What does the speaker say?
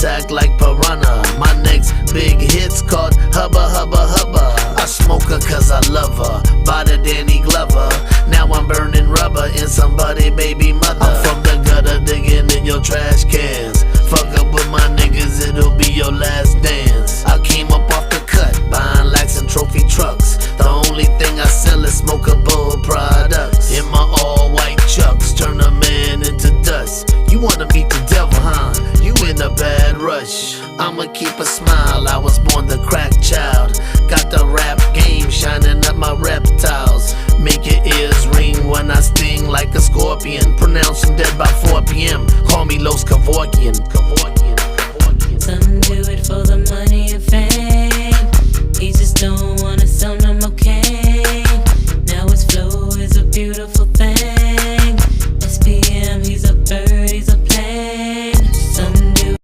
attack like piranha. My next big hit's called Hubba Hubba Hubba. I smoke her cause I love her, by the Danny Glover. Now I'm burning rubber in somebody baby mother. I'm from the gutter digging in your trash cans. Fuck up with my niggas, it'll be your last dance. I came up off the cut, buying lax and trophy trucks. The only thing I sell is smokable products. In my all white chucks, turn a man into dust. You wanna meet the devil, huh? You in a bad rush. I'ma keep a smile, I was born the crack child. Got the rap game shining up my reptiles. Make your ears ring when I sting like a scorpion. Pronouncing dead by 4 p.m. Call me Los Kevorkian.